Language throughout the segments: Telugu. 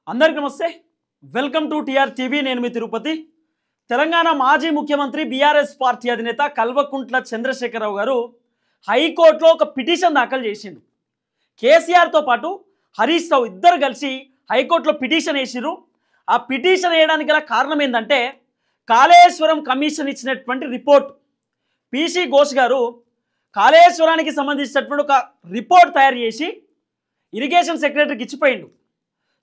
అందరికీ నమస్తే వెల్కమ్ టు టిఆర్ టీవీ నేను మీ తిరుపతి తెలంగాణ మాజీ ముఖ్యమంత్రి బీఆర్ఎస్ పార్టీ అధినేత కల్వకుంట్ల చంద్రశేఖరరావు గారు హైకోర్టులో ఒక పిటిషన్ దాఖలు చేసిండు కేసీఆర్ తో పాటు హరీష్ రావు ఇద్దరు కలిసి హైకోర్టులో పిటిషన్ వేసిరు ఆ పిటిషన్ వేయడానికి గల కారణం ఏందంటే కాళేశ్వరం కమిషన్ ఇచ్చినటువంటి రిపోర్ట్ పీసీ ఘోష్ గారు కాళేశ్వరానికి సంబంధించినటువంటి ఒక రిపోర్ట్ తయారు చేసి ఇరిగేషన్ సెక్రటరీకి ఇచ్చిపోయిండు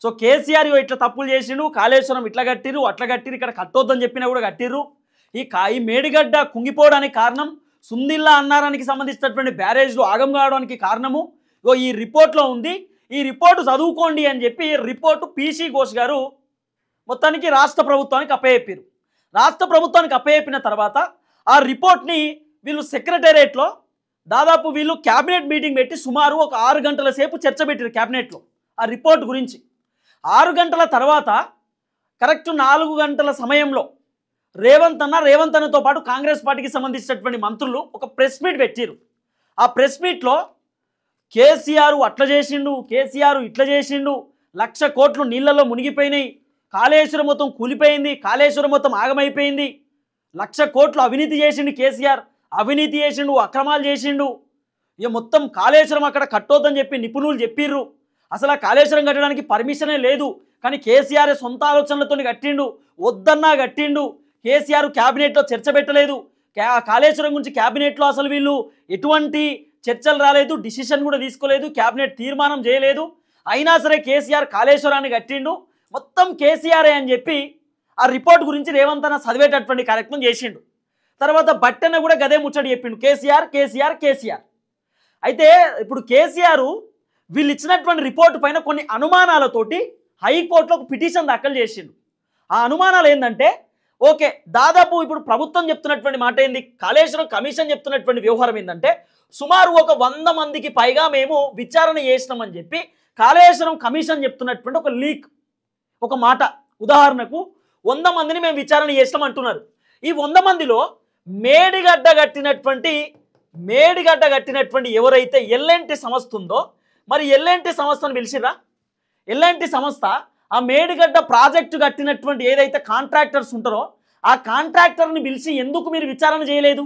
సో కేసీఆర్ ఇట్లా తప్పులు చేసిండు కాళేశ్వరం ఇట్లా కట్టిరు అట్లా కట్టిరు ఇక్కడ కట్టొద్దని చెప్పినా కూడా కట్టిర్రు ఈ మేడిగడ్డ కుంగిపోవడానికి కారణం సుందిల్లా అన్నారానికి సంబంధించినటువంటి బ్యారేజ్లు ఆగం కావడానికి కారణము ఈ రిపోర్ట్లో ఉంది ఈ రిపోర్టు చదువుకోండి అని చెప్పి రిపోర్టు పీసీ ఘోష్ గారు మొత్తానికి రాష్ట్ర ప్రభుత్వానికి అప్పచెప్పారు రాష్ట్ర ప్రభుత్వానికి అప్పచెప్పిన తర్వాత ఆ రిపోర్ట్ని వీళ్ళు సెక్రటేరియట్లో దాదాపు వీళ్ళు క్యాబినెట్ మీటింగ్ పెట్టి సుమారు ఒక 6 గంటల సేపు చర్చ పెట్టారు క్యాబినెట్లో ఆ రిపోర్ట్ గురించి 6 గంటల తర్వాత కరెక్ట్ 4 గంటల సమయంలో రేవంత్ అన్నతో పాటు కాంగ్రెస్ పార్టీకి సంబంధించినటువంటి మంత్రులు ఒక ప్రెస్ మీట్ పెట్టారు ఆ ప్రెస్ మీట్లో కేసీఆర్ అట్లా చేసిండు కేసీఆర్ ఇట్లా చేసిండు 1,00,000 కోట్లు నీళ్ళల్లో మునిగిపోయినాయి కాళేశ్వరం మొత్తం కూలిపోయింది కాళేశ్వరం మొత్తం ఆగమైపోయింది 1,00,000 కోట్లు అవినీతి చేసిండు కేసీఆర్ అవినీతి చేసిండు అక్రమాలు చేసిండు ఇక మొత్తం కాళేశ్వరం అక్కడ కట్టొద్దని చెప్పి నిపుణులు చెప్పిర్రు అసలు ఆ కాళేశ్వరం కట్టడానికి పర్మిషనే లేదు కానీ కేసీఆర్ సొంత ఆలోచనలతో కట్టిండు వద్దన్నా కట్టిండు కేసీఆర్ క్యాబినెట్లో చర్చ పెట్టలేదు కాళేశ్వరం గురించి క్యాబినెట్లో అసలు వీళ్ళు ఎటువంటి చర్చలు రాలేదు డిసిషన్ కూడా తీసుకోలేదు క్యాబినెట్ తీర్మానం చేయలేదు అయినా సరే కేసీఆర్ కాళేశ్వరాన్ని కట్టిండు మొత్తం కేసీఆరే అని చెప్పి ఆ రిపోర్ట్ గురించి రేవంత్ అన్న చదివేటటువంటి కార్యక్రమం చేసిండు తర్వాత బట్టన్న కూడా గదే ముచ్చడి చెప్పిండు కేసీఆర్ అయితే ఇప్పుడు కేసీఆర్ వీళ్ళు ఇచ్చినటువంటి రిపోర్టు పైన కొన్ని అనుమానాలతోటి హైకోర్టులో ఒక పిటిషన్ దాఖలు చేసిండు ఆ అనుమానాలు ఏంటంటే ఓకే దాదాపు ఇప్పుడు ప్రభుత్వం చెప్తున్నటువంటి మాట ఏంది కాళేశ్వరం కమిషన్ చెప్తున్నటువంటి వ్యవహారం ఏంటంటే సుమారు ఒక 100 మందికి పైగా మేము విచారణ చేసినామని చెప్పి కాళేశ్వరం కమిషన్ చెప్తున్నటువంటి ఒక లీక్ ఒక మాట ఉదాహరణకు 100 మందిని మేము విచారణ చేసినాం అంటున్నారు ఈ 100 మందిలో మేడిగడ్డ కట్టినటువంటి ఎవరైతే ఎల్ఎన్టీ సంస్థ ఉందో మరి ఎల్ఎన్టీ సంస్థను పిలిచిర్రా ఎల్ఎన్టీ సంస్థ ఆ మేడిగడ్డ ప్రాజెక్టు కట్టినటువంటి ఏదైతే కాంట్రాక్టర్స్ ఉంటారో ఆ కాంట్రాక్టర్ని పిలిచి ఎందుకు మీరు విచారణ చేయలేదు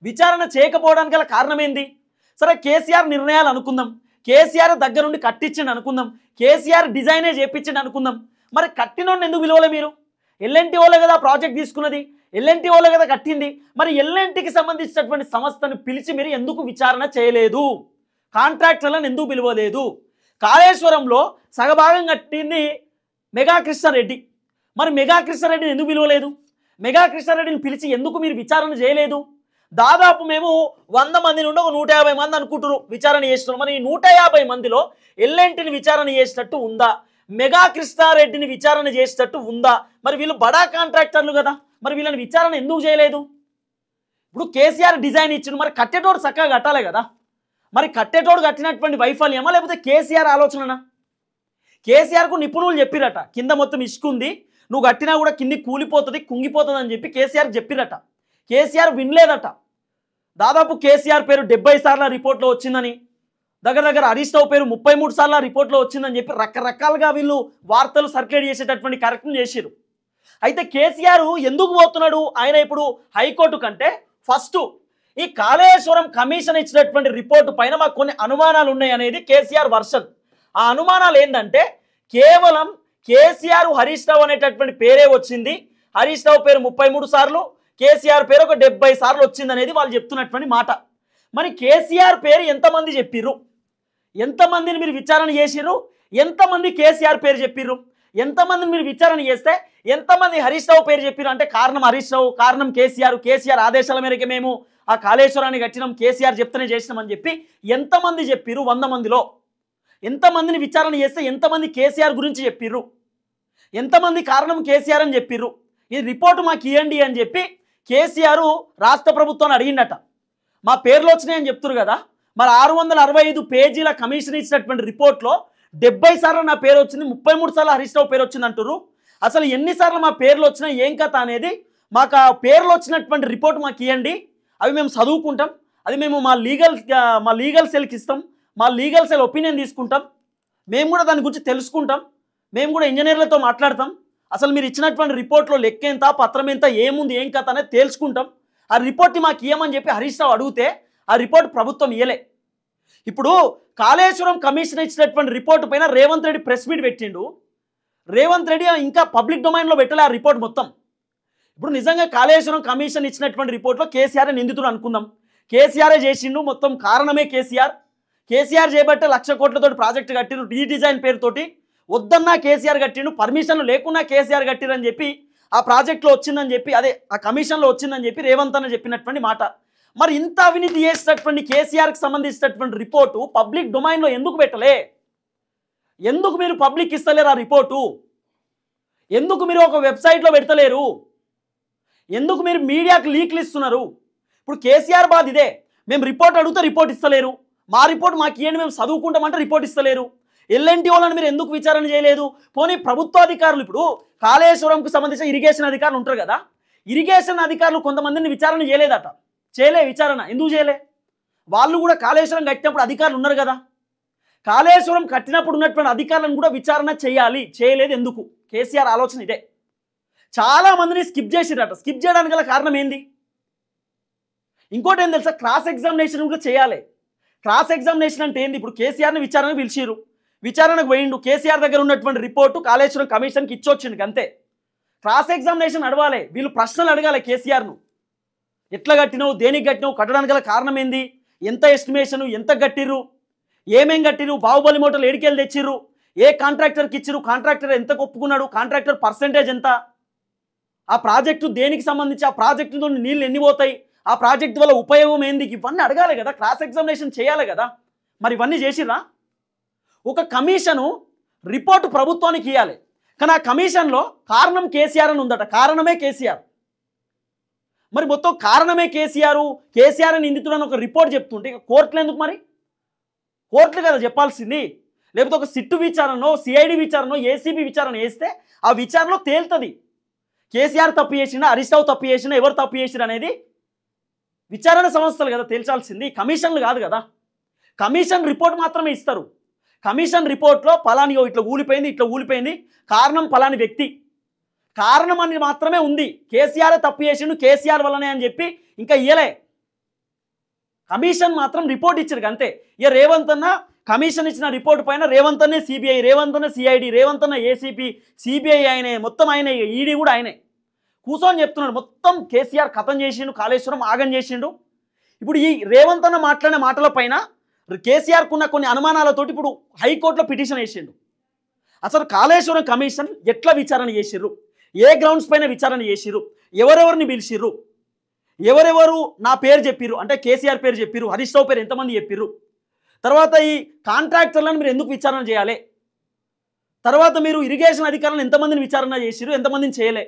విచారణ చేయకపోవడానికి గల కారణం ఏంది సరే కేసీఆర్ నిర్ణయాలు అనుకుందాం కేసీఆర్ దగ్గరుండి కట్టించండి అనుకుందాం కేసీఆర్ డిజైనే చేయించండి అనుకుందాం మరి కట్టినోడిని ఎందుకు విలువలే మీరు ఎల్ఎన్టీ వాళ్ళే కదా ప్రాజెక్ట్ తీసుకున్నది ఎల్ఎన్టీ వాళ్ళే కదా కట్టింది మరి ఎల్ఎన్టీకి సంబంధించినటువంటి సంస్థను పిలిచి మీరు ఎందుకు విచారణ చేయలేదు కాంట్రాక్టర్లను ఎందుకు పిలవలేదు కాళేశ్వరంలో సగభాగం కట్టింది మెగా కృష్ణారెడ్డి మరి మెగా కృష్ణారెడ్డిని ఎందుకు పిలవలేదు మెగా కృష్ణారెడ్డిని పిలిచి ఎందుకు మీరు విచారణ చేయలేదు దాదాపు మేము 100 మంది నుండి ఒక 150 మంది అనుకుంటున్నారు విచారణ చేస్తున్నారు మరి 150 మందిలో ఎల్ఎన్టీని విచారణ చేసేటట్టు ఉందా మెగా కృష్ణారెడ్డిని విచారణ చేసేటట్టు ఉందా మరి వీళ్ళు బడా కాంట్రాక్టర్లు కదా మరి వీళ్ళని విచారణ ఎందుకు చేయలేదు ఇప్పుడు కేసీఆర్ డిజైన్ ఇచ్చిండు మరి కట్టేటోడు చక్కగా కట్టాలి కదా మరి కట్టేటోడు కట్టినటువంటి వైఫల్యమా లేకపోతే కేసీఆర్ ఆలోచననా కేసీఆర్కు నిపుణులు చెప్పిరట కింద మొత్తం ఇసుకుంది నువ్వు కట్టినా కూడా కింది కూలిపోతుంది కుంగిపోతుంది అని చెప్పి కేసీఆర్ చెప్పిరట కేసీఆర్ వినలేదట దాదాపు కేసీఆర్ పేరు 70 సార్ల రిపోర్ట్లో వచ్చిందని దగ్గర హరీష్ రావు పేరు 33 సార్ల రిపోర్ట్లో వచ్చిందని చెప్పి రకరకాలుగా వీళ్ళు వార్తలు సర్క్యులేట్ చేసేటటువంటి కార్యక్రమం చేశారు అయితే కేసీఆర్ ఎందుకు పోతున్నాడు ఆయన ఇప్పుడు హైకోర్టు కంటే ఫస్ట్ ఈ కాళేశ్వరం కమిషన్ ఇచ్చినటువంటి రిపోర్టు పైన మాకు కొన్ని అనుమానాలు ఉన్నాయి అనేది కేసీఆర్ వర్షన్ ఆ అనుమానాలు ఏంటంటే కేవలం కేసీఆర్ హరీష్ రావు అనేటటువంటి పేరే వచ్చింది హరీష్ రావు పేరు 33 సార్లు కేసీఆర్ పేరు ఒక 70 సార్లు వచ్చింది అనేది వాళ్ళు చెప్తున్నటువంటి మాట మరి కేసీఆర్ పేరు ఎంతమంది చెప్పిర్రు ఎంతమందిని మీరు విచారణ చేసిర్రు ఎంతమంది కేసీఆర్ పేరు చెప్పిర్రు ఎంతమందిని మీరు విచారణ చేస్తే ఎంతమంది హరీష్ రావు పేరు చెప్పిర్రు అంటే కారణం హరీష్ రావు కారణం కేసీఆర్ ఆదేశాల మేరకు మేము ఆ కాళేశ్వరాన్ని కట్టినాం కేసీఆర్ చెప్తూనే చేసినామని చెప్పి ఎంతమంది చెప్పిర్రు 100 మందిలో ఎంతమందిని విచారణ చేస్తే ఎంతమంది కేసీఆర్ గురించి చెప్పిర్రు ఎంతమంది కారణం కేసీఆర్ అని చెప్పిర్రు ఈ రిపోర్టు మాకు ఇవ్వండి అని చెప్పి కేసీఆర్ రాష్ట్ర ప్రభుత్వాన్ని అడిగిండట మా పేర్లు వచ్చినాయని చెప్తున్నారు కదా మరి 665 పేజీల కమిషన్ ఇచ్చినటువంటి రిపోర్ట్లో 70 సార్లు నా పేరు వచ్చింది 33 సార్లు హరీష్ రావు పేరు వచ్చింది అంటారు అసలు ఎన్నిసార్లు మా పేర్లు వచ్చినా ఏం కథ అనేది మాకు ఆ పేర్లు వచ్చినటువంటి రిపోర్ట్ మాకు ఇవ్వండి అవి మేము చదువుకుంటాం అది మేము మా లీగల్ సెల్కి ఇస్తాం మా లీగల్ సెల్ ఒపీనియన్ తీసుకుంటాం మేము కూడా దాని గురించి తెలుసుకుంటాం మేము కూడా ఇంజనీర్లతో మాట్లాడతాం, అసలు మీరు ఇచ్చినటువంటి రిపోర్ట్లో లెక్క ఎంత, పత్రం ఎంత, ఏముంది ఏం కథ అనేది తేల్చుకుంటాం, ఆ రిపోర్ట్ని మాకు ఇవ్వమని చెప్పి హరీష్ రావు అడిగితే ఆ రిపోర్ట్ ప్రభుత్వం ఇయ్యలే. ఇప్పుడు కాళేశ్వరం కమిషన్ ఇచ్చినటువంటి రిపోర్ట్ పైన రేవంత్ రెడ్డి ప్రెస్ మీట్ పెట్టిండు. రేవంత్ రెడ్డి ఇంకా పబ్లిక్ డొమైన్లో పెట్టలే ఆ రిపోర్ట్ మొత్తం. ఇప్పుడు నిజంగా కాళేశ్వరం కమిషన్ ఇచ్చినటువంటి రిపోర్ట్లో కేసీఆర్ నిందితుడు అనుకుందాం, కేసీఆరే చేసిండు, మొత్తం కారణమే కేసీఆర్ చేయబట్టే 1,00,000 కోట్లతోటి ప్రాజెక్టు కట్టిరు, రీడిజైన్ పేరుతోటి. వద్దన్నా కేసీఆర్ కట్టిండు, పర్మిషన్లు లేకున్నా కేసీఆర్ కట్టిరని చెప్పి ఆ ప్రాజెక్టులో వచ్చిందని చెప్పి, అదే ఆ కమిషన్లో వచ్చిందని చెప్పి రేవంత్ అన్న చెప్పినటువంటి మాట. మరి ఇంత అవినీతి చేసినటువంటి కేసీఆర్కి సంబంధించినటువంటి రిపోర్టు పబ్లిక్ డొమైన్లో ఎందుకు పెట్టలే? ఎందుకు మీరు పబ్లిక్ ఇస్తలేరు ఆ రిపోర్టు? ఎందుకు మీరు ఒక వెబ్సైట్లో పెడతలేరు? ఎందుకు మీరు మీడియాకు లీక్లు ఇస్తున్నారు? ఇప్పుడు కేసీఆర్ బాధ ఇదే, మేము రిపోర్ట్ అడిగితే రిపోర్ట్ ఇస్తలేరు, మా రిపోర్ట్ మాకు ఇవ్వండి మేము చదువుకుంటామంటే రిపోర్ట్ ఇస్తలేరు. ఎల్ఎన్టీ వాళ్ళని మీరు ఎందుకు విచారణ చేయలేదు? పోనీ ప్రభుత్వాధికారులు, ఇప్పుడు కాళేశ్వరంకు సంబంధించిన ఇరిగేషన్ అధికారులు ఉంటారు కదా, ఇరిగేషన్ అధికారులు కొంతమందిని విచారణ చేయలేదట. విచారణ ఎందుకు చేయలే? వాళ్ళు కూడా కాళేశ్వరం కట్టినప్పుడు అధికారులు ఉన్నారు కదా, కాళేశ్వరం కట్టినప్పుడు ఉన్నటువంటి అధికారులను కూడా విచారణ చేయాలి, చేయలేదు ఎందుకు? కేసీఆర్ ఆలోచన ఇదే. చాలా మందిని స్కిప్ చేసిరట. స్కిప్ చేయడానికి గల కారణం ఏంది? ఇంకోటి ఏం తెలుసా, క్రాస్ ఎగ్జామినేషన్ కూడా చేయాలి. క్రాస్ ఎగ్జామినేషన్ అంటే ఏంది? ఇప్పుడు కేసీఆర్ని విచారణకు పిలిచిరు, విచారణకు పోయిండు, కేసీఆర్ దగ్గర ఉన్నటువంటి రిపోర్టు కాళేశ్వరం కమిషన్కి ఇచ్చొచ్చిండు అంతే. క్రాస్ ఎగ్జామినేషన్ అడగాలి, వీళ్ళు ప్రశ్నలు అడగాలి కేసీఆర్ను. ఎట్లా కట్టినావు, దేనికి కట్టినావు, కట్టడానికి గల కారణం ఏంది, ఎంత ఎస్టిమేషను, ఎంత కట్టిర్రు, ఏమేం కట్టిర్రు, బాహుబలి మోటార్లు ఏడికెళ్ళి తెచ్చిర్రు, ఏ కాంట్రాక్టర్కి ఇచ్చిర్రు, కాంట్రాక్టర్ ఎంత ఒప్పుకున్నాడు, కాంట్రాక్టర్ పర్సెంటేజ్ ఎంత, ఆ ప్రాజెక్టు దేనికి సంబంధించి, ఆ ప్రాజెక్టుతో నీళ్ళు ఎన్ని పోతాయి, ఆ ప్రాజెక్టు వల్ల ఉపయోగం ఏంది, ఇవన్నీ అడగాలి కదా, క్రాస్ ఎగ్జామినేషన్ చేయాలి కదా. మరి ఇవన్నీ చేసిర్రా? ఒక కమిషను రిపోర్టు ప్రభుత్వానికి ఇవ్వాలి, కానీ ఆ కమిషన్లో కారణం కేసీఆర్ అని ఉందట, కారణమే కేసీఆర్. మరి మొత్తం కారణమే కేసీఆర్ అని నిందితుడని ఒక రిపోర్ట్ చెప్తుంటే ఇక కోర్టులు ఎందుకు? మరి కోర్టులు కదా చెప్పాల్సింది. లేకపోతే ఒక సిట్టు విచారణో, సిఐడి విచారణో, ఏసీబీ విచారణ వేస్తే ఆ విచారణలో తేలుతుంది కేసీఆర్ తప్పు చేసినా, హరీష్ రావు తప్పు చేసినా, ఎవరు తప్పు చేసిరు అనేది విచారణ సంస్థలు కదా తేల్చాల్సింది, కమిషన్లు కాదు కదా. కమిషన్ రిపోర్ట్ మాత్రమే ఇస్తారు. కమిషన్ రిపోర్ట్లో పలాని ఇట్లా ఊలిపోయింది, కారణం పలాని వ్యక్తి, కారణం అని మాత్రమే ఉంది. కేసీఆర్ తప్పు చేసిండు, కేసీఆర్ వల్లనే అని చెప్పి ఇంకా ఇయ్యలే. కమిషన్ మాత్రం రిపోర్ట్ ఇచ్చారు అంతే. ఇక రేవంత్ అన్న కమిషన్ ఇచ్చిన రిపోర్ట్ పైన రేవంత్ అనే సిబిఐ, రేవంత్ అన్న సిఐడి, రేవంత్ అన్న ఏసీపీ, సిబిఐ ఆయనే, మొత్తం ఆయనే, ఈడీ కూడా ఆయనే కూర్చొని చెప్తున్నాడు మొత్తం కేసీఆర్ కథం చేసిండు, కాళేశ్వరం ఆగం చేసిండు. ఇప్పుడు ఈ రేవంత్ అన్న మాట్లాడిన మాటల పైన కేసీఆర్కు ఉన్న కొన్ని అనుమానాలతోటి ఇప్పుడు హైకోర్టులో పిటిషన్ వేసిండు. అసలు కాళేశ్వరం కమిషన్ ఎట్లా విచారణ చేసిర్రు, ఏ గ్రౌండ్స్ పైన విచారణ చేసిర్రు, ఎవరెవరిని పిలిచిర్రు, ఎవరెవరు నా పేరు చెప్పిర్రు, అంటే కేసీఆర్ పేరు చెప్పిర్రు, హరీష్ రావు పేరు ఎంతమంది చెప్పిర్రు, తర్వాత ఈ కాంట్రాక్టర్లను మీరు ఎందుకు విచారణ చేయాలి, తర్వాత మీరు ఇరిగేషన్ అధికారులను ఎంతమందిని విచారణ చేసిర్రు, ఎంతమందిని చేయలే,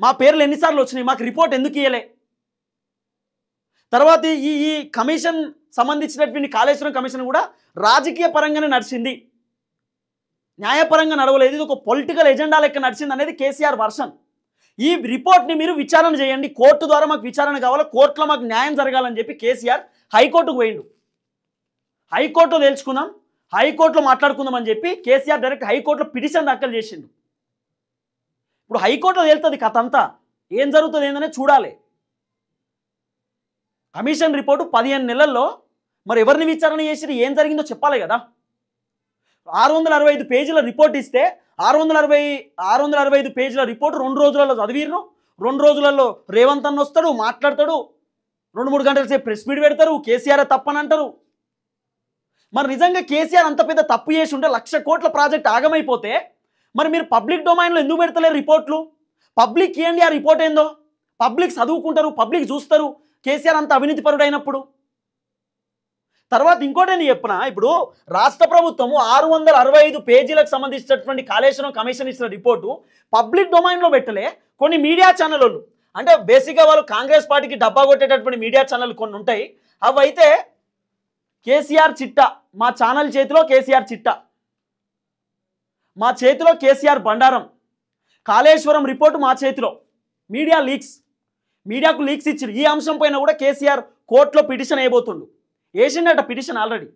మా పేర్లు ఎన్నిసార్లు వచ్చినాయి, మాకు రిపోర్ట్ ఎందుకు ఇయ్యలే, తర్వాత ఈ కమిషన్ సంబంధించినటువంటి కాళేశ్వరం కమిషన్ కూడా రాజకీయ పరంగానే నడిచింది, న్యాయపరంగా నడవలేదు, ఇది ఒక పొలిటికల్ ఎజెండా లెక్క నడిచింది అనేది కేసీఆర్ వర్షన్. ఈ రిపోర్ట్ని మీరు విచారణ చేయండి, కోర్టు ద్వారా మాకు విచారణ కావాలి, కోర్టులో మాకు న్యాయం జరగాలని చెప్పి కేసీఆర్ హైకోర్టుకు పోయిండు. హైకోర్టులో తెలుసుకుందాం, హైకోర్టులో మాట్లాడుకుందాం అని చెప్పి కేసీఆర్ డైరెక్ట్ హైకోర్టులో పిటిషన్ దాఖలు చేసిండు. ఇప్పుడు హైకోర్టులో తేలుతుంది కథ అంతా, ఏం జరుగుతుంది ఏందనే చూడాలి. కమిషన్ రిపోర్టు 15 నెలల్లో మరి ఎవరిని విచారణ చేసి ఏం జరిగిందో చెప్పాలి కదా. 665 పేజీల రిపోర్ట్ ఇస్తే 665 పేజీల రిపోర్టు 2 రోజులలో చదివిర్రు. 2 రోజులలో రేవంత్ అన్న వస్తాడు, మాట్లాడతాడు, 2-3 గంటల సేపు ప్రెస్ మీట్ పెడతారు, కేసీఆర్ తప్పని అంటారు. మరి నిజంగా కేసీఆర్ అంత పెద్ద తప్పు చేసి ఉంటే 1,00,000 కోట్ల ప్రాజెక్ట్ ఆగమైపోతే మరి మీరు పబ్లిక్ డొమైన్లో ఎందుకు పెడతలేరు రిపోర్ట్లు? పబ్లిక్ ఏంటి ఆ రిపోర్ట్ ఏందో, పబ్లిక్ చదువుకుంటారు, పబ్లిక్ చూస్తారు కేసీఆర్ అంత అవినీతి పరుడు అయినప్పుడు. తర్వాత ఇంకోటి నేను చెప్పిన, ఇప్పుడు రాష్ట్ర ప్రభుత్వము 665 పేజీలకు సంబంధించినటువంటి కాళేశ్వరం కమిషన్ ఇచ్చిన రిపోర్టు పబ్లిక్ డొమైన్లో పెట్టలే. కొన్ని మీడియా ఛానల్ వాళ్ళు, అంటే బేసిక్గా వాళ్ళు కాంగ్రెస్ పార్టీకి డబ్బా కొట్టేటటువంటి మీడియా ఛానల్ కొన్ని ఉంటాయి, అవి అయితే కేసీఆర్ చిట్టా, మా ఛానల్ చేతిలో కేసీఆర్ చిట్టా, మా చేతిలో కేసీఆర్ బండారం, కాళేశ్వరం రిపోర్టు మా చేతిలో, మీడియాకు లీక్స్ ఇచ్చారు. ఈ అంశం పైన కూడా కేసీఆర్ కోర్టులో పిటిషన్ వేయబోతుండు, వేసిండట పిటిషన్ ఆల్రెడీ.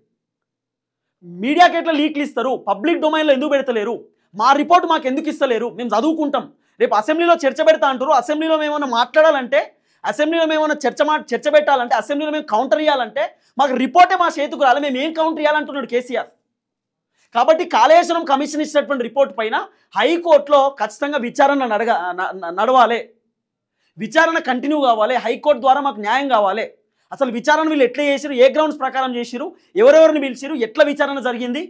మీడియాకి ఎట్లా లీక్లు ఇస్తారు, పబ్లిక్ డొమైన్లో ఎందుకు పెడతలేరు, మా రిపోర్ట్ మాకు ఎందుకు ఇస్తలేరు, మేము చదువుకుంటాం, రేపు అసెంబ్లీలో చర్చ పెడతా అంటారు, అసెంబ్లీలో మేమేమైనా మాట్లాడాలంటే, అసెంబ్లీలో మేమేమైనా చర్చ పెట్టాలంటే, అసెంబ్లీలో మేము కౌంటర్ ఇవ్వాలంటే మాకు రిపోర్టే మా చేతికి రాలి, మేము ఏం కౌంటర్ ఇవ్వాలంటున్నాడు కేసీఆర్. కాబట్టి కాళేశ్వరం కమిషన్ ఇచ్చినటువంటి రిపోర్ట్ పైన హైకోర్టులో ఖచ్చితంగా విచారణ నడవాలి, విచారణ కంటిన్యూ కావాలి, హైకోర్టు ద్వారా మాకు న్యాయం కావాలి. అసలు విచారణ వీళ్ళు ఎట్లా చేసిరు, ఏ గ్రౌండ్స్ ప్రకారం చేసిరు, ఎవరెవరిని పిలిచిరు, ఎట్లా విచారణ జరిగింది,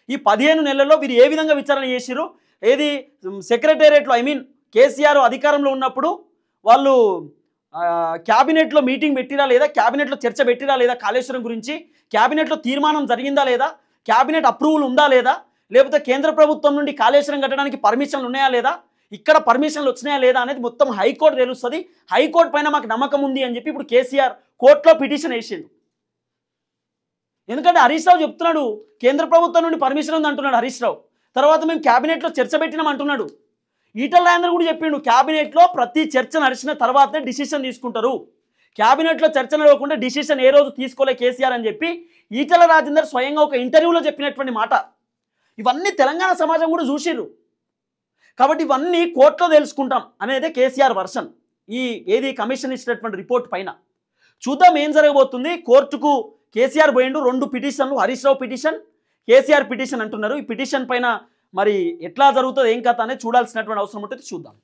ఈ 15 నెలల్లో వీరు ఏ విధంగా విచారణ చేసిరు, ఏది సెక్రటేరియట్లో కేసీఆర్ అధికారంలో ఉన్నప్పుడు వాళ్ళు క్యాబినెట్లో మీటింగ్ పెట్టిరా లేదా, క్యాబినెట్లో చర్చ పెట్టిరా లేదా, కాళేశ్వరం గురించి క్యాబినెట్లో తీర్మానం జరిగిందా లేదా, క్యాబినెట్ అప్రూవల్ ఉందా లేదా, లేకపోతే కేంద్ర ప్రభుత్వం నుండి కాళేశ్వరం కట్టడానికి పర్మిషన్లు ఉన్నాయా లేదా, ఇక్కడ పర్మిషన్లు వచ్చినాయా లేదా అనేది మొత్తం హైకోర్టు తెలుస్తుంది. హైకోర్టు పైన మాకు నమ్మకం ఉంది అని చెప్పి ఇప్పుడు కేసీఆర్ కోర్టులో పిటిషన్ వేసిండు. ఎందుకంటే హరీష్ రావు చెప్తున్నాడు కేంద్ర ప్రభుత్వం నుండి పర్మిషన్ ఉంది అంటున్నాడు హరీష్ రావు. తర్వాత మేము క్యాబినెట్లో చర్చ పెట్టినాం అంటున్నాడు. ఈటల రాజేందర్ కూడా చెప్పిండు క్యాబినెట్లో ప్రతి చర్చ నడిచిన తర్వాతనే డిసిషన్ తీసుకుంటారు, క్యాబినెట్లో చర్చ నడవకుండా డిసిషన్ ఏ రోజు తీసుకోలే కేసీఆర్ అని చెప్పి ఈటల రాజేందర్ స్వయంగా ఒక ఇంటర్వ్యూలో చెప్పినటువంటి మాట. ఇవన్నీ తెలంగాణ సమాజం కూడా చూసిర్రు. కాబట్టి ఇవన్నీ కోర్టులో తెలుసుకుంటాం అనేదే కేసీఆర్ వర్షన్. ఏది కమిషన్ ఇచ్చినటువంటి రిపోర్ట్ పైన చూద్దాం ఏం జరగబోతుంది. కోర్టుకు కేసీఆర్ పోయిండు, 2 పిటిషన్లు, హరీష్ రావు పిటిషన్, కేసీఆర్ పిటిషన్ అంటున్నారు. ఈ పిటిషన్ పైన మరి ఎట్లా జరుగుతుంది ఏం కథ అనేది చూడాల్సినటువంటి అవసరం ఉంటుంది, చూద్దాం.